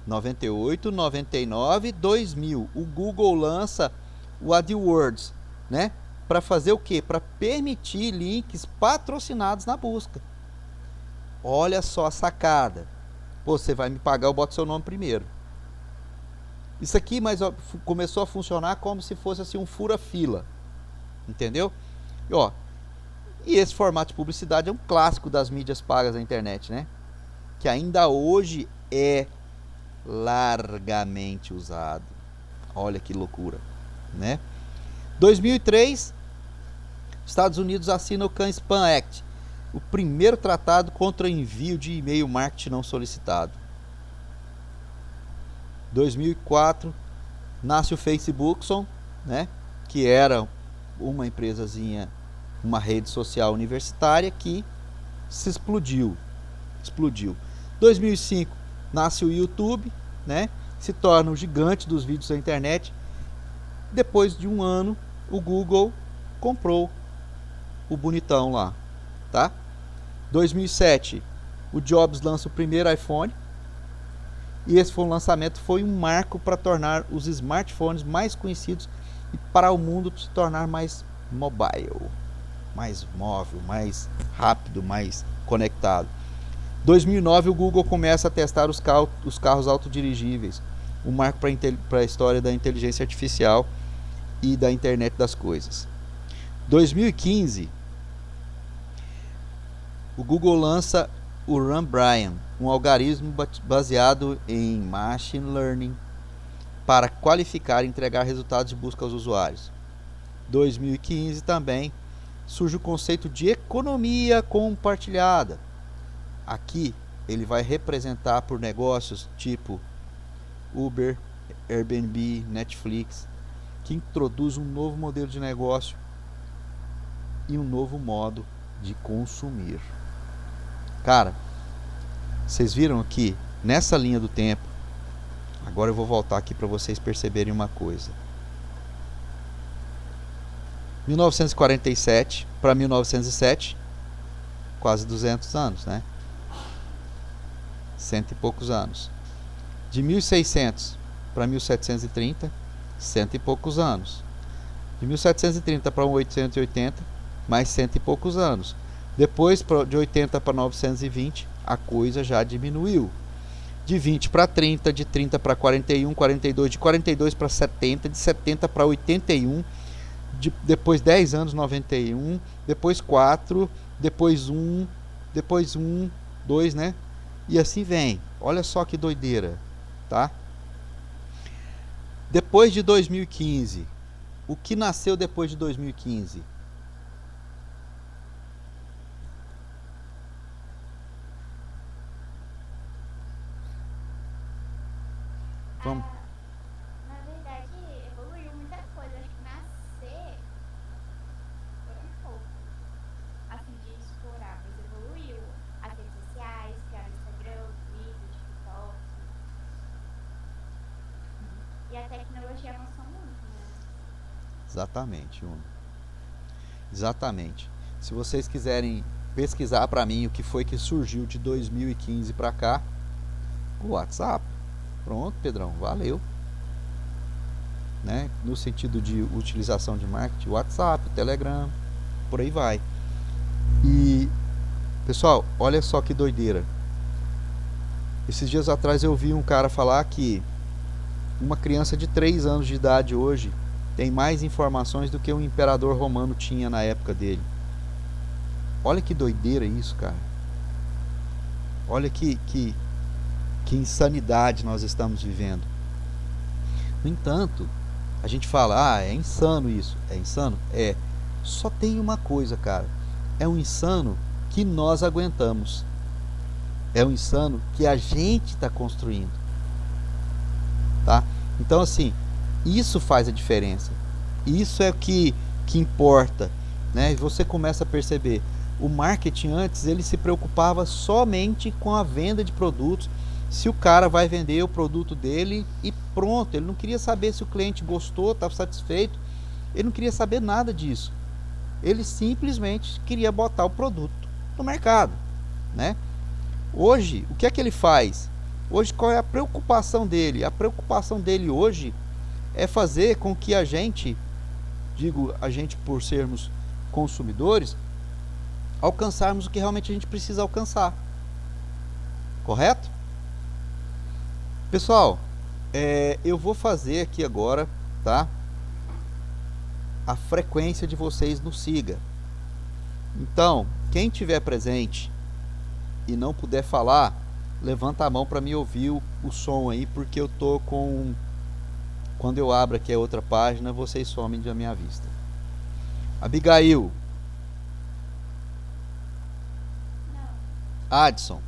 98, 99, 2000. O Google lança o AdWords, né? Para fazer o quê? Para permitir links patrocinados na busca. Olha só a sacada. Pô, você vai me pagar, eu boto seu nome primeiro. Isso aqui começou a funcionar como se fosse assim um fura-fila. Entendeu? E esse formato de publicidade é um clássico das mídias pagas da internet, né? Que ainda hoje é largamente usado. Olha que loucura, né? 2003, Estados Unidos assina o CAN-SPAM Act, o primeiro tratado contra o envio de e-mail marketing não solicitado. 2004, nasce o Facebook, né? Que era uma empresazinha, uma rede social universitária que se explodiu. 2005, nasce o YouTube, né? Se torna o gigante dos vídeos da internet. Depois de um ano, o Google comprou o bonitão lá, tá? 2007, o Jobs lança o primeiro iPhone. E esse lançamento foi um marco para tornar os smartphones mais conhecidos e para o mundo se tornar mais mobile, mais móvel, mais rápido, mais conectado. 2009, o Google começa a testar os carros autodirigíveis, um marco para a história da inteligência artificial e da internet das coisas. 2015, o Google lança o RunBrian, um algoritmo baseado em machine learning para qualificar e entregar resultados de busca aos usuários. 2015 também surge o conceito de economia compartilhada. Aqui ele vai representar por negócios tipo Uber, Airbnb, Netflix, que introduz um novo modelo de negócio e um novo modo de consumir. Cara, vocês viram aqui nessa linha do tempo? Agora eu vou voltar aqui para vocês perceberem uma coisa. 1947 para 1907, quase 200 anos, né? 100 e poucos anos. De 1600 para 1730, 100 e poucos anos. De 1730 para 1880, mais cento e poucos anos. Depois, de 80 para 920, a coisa já diminuiu. De 20 para 30, de 30 para 41, 42, de 42 para 70, de 70 para 81, depois 10 anos 91, depois 4, depois 1, depois 1, 2, né? E assim vem. Olha só que doideira, tá? Depois de 2015, o que nasceu depois de 2015? Vamos. Na verdade, evoluiu muita coisa. Acho que nascer foi um pouco, assim, de explorar, mas evoluiu. As redes sociais, que era o Instagram, o Twitter, TikTok. E a tecnologia avançou muito, né? Exatamente, Uno. Exatamente. Se vocês quiserem pesquisar para mim o que foi que surgiu de 2015 para cá, o WhatsApp. Pronto, Pedrão, valeu. Né? No sentido de utilização de marketing, WhatsApp, Telegram, por aí vai. E, pessoal, olha só que doideira. Esses dias atrás eu vi um cara falar que uma criança de 3 anos de idade hoje tem mais informações do que um imperador romano tinha na época dele. Olha que doideira isso, cara. Olha que insanidade nós estamos vivendo. No entanto, a gente fala, é insano isso. É insano? É. Só tem uma coisa, cara. É um insano que nós aguentamos. É um insano que a gente está construindo. Tá? Então, assim, isso faz a diferença. Isso é o que importa. Né? E você começa a perceber. O marketing antes, ele se preocupava somente com a venda de produtos. Se o cara vai vender o produto dele e pronto. Ele não queria saber se o cliente gostou, estava satisfeito. Ele não queria saber nada disso. Ele simplesmente queria botar o produto no mercado. Né? Hoje, o que é que ele faz? Hoje, qual é a preocupação dele? A preocupação dele hoje é fazer com que a gente, digo a gente por sermos consumidores, alcançarmos o que realmente a gente precisa alcançar. Correto? Pessoal, eu vou fazer aqui agora, tá? A frequência de vocês no Siga. Então, quem tiver presente e não puder falar, levanta a mão para me ouvir o som aí, porque eu tô com... Quando eu abro aqui a outra página, vocês somem da minha vista. Abigail. Não, Adson.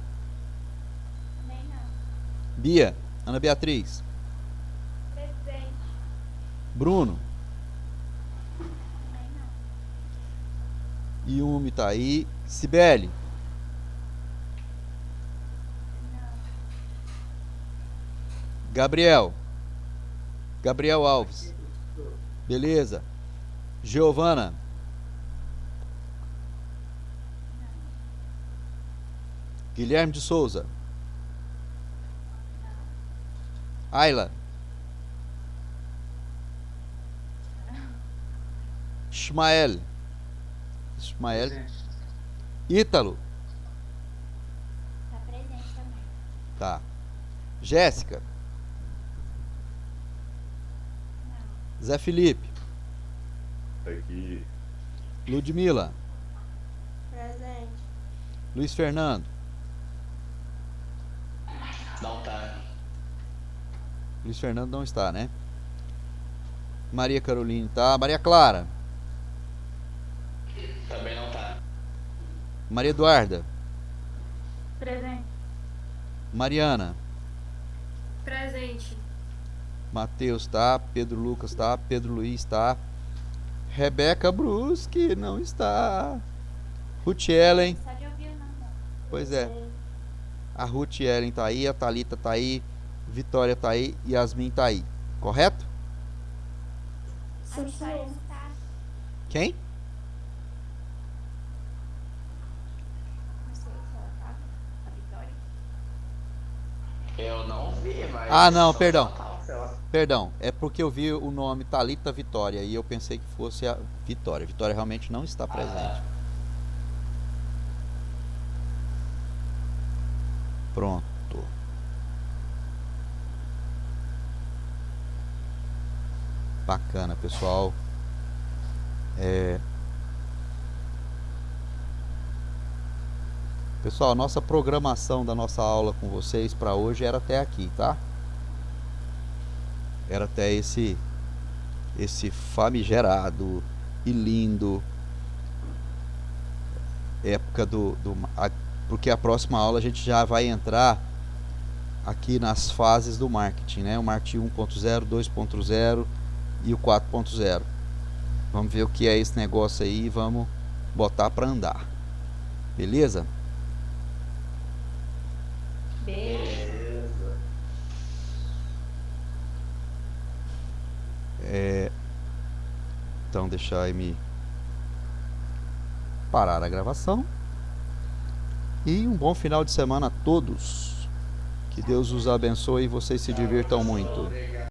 também não. Bia. Ana Beatriz. Presente, Bruno. também não. Yumi tá aí. Cibele. Não, Gabriel. Gabriel Alves. Beleza. Giovana. Guilherme de Souza. Ayla. Ismael. Ítalo. tá presente também. Tá. Jéssica. Não, Zé Felipe. Aqui. Ludmila. Presente. Luiz Fernando. Não tá. Luiz Fernando não está, né? Maria Caroline tá. Maria Clara. Também não tá. Maria Eduarda. presente. Mariana. Presente. Matheus tá. Pedro Lucas tá. Pedro Luiz tá. Rebeca Bruschi não está. Ruth Ellen. Só de ouvir o nome. Pois é. A Ruth Ellen tá aí. A Thalita tá aí. Vitória tá aí. Yasmin tá aí. Correto? A Vitória não tá. Quem? Não sei se ela tá. A Vitória. Eu não vi, mas. Ah, não, só perdão. tá, sei lá. Perdão, é porque eu vi o nome Thalita Vitória e eu pensei que fosse a Vitória. Vitória realmente não está presente. Pronto. Bacana, pessoal. Pessoal, a nossa programação da nossa aula com vocês para hoje era até aqui, tá? Era até esse famigerado e lindo época porque a próxima aula a gente já vai entrar aqui nas fases do marketing, né? O marketing 1.0, 2.0 e o 4.0. Vamos ver o que é esse negócio aí e vamos botar para andar. Beleza? Beleza. Então deixa eu me parar a gravação. E um bom final de semana a todos. Que Deus os abençoe e vocês se divirtam muito.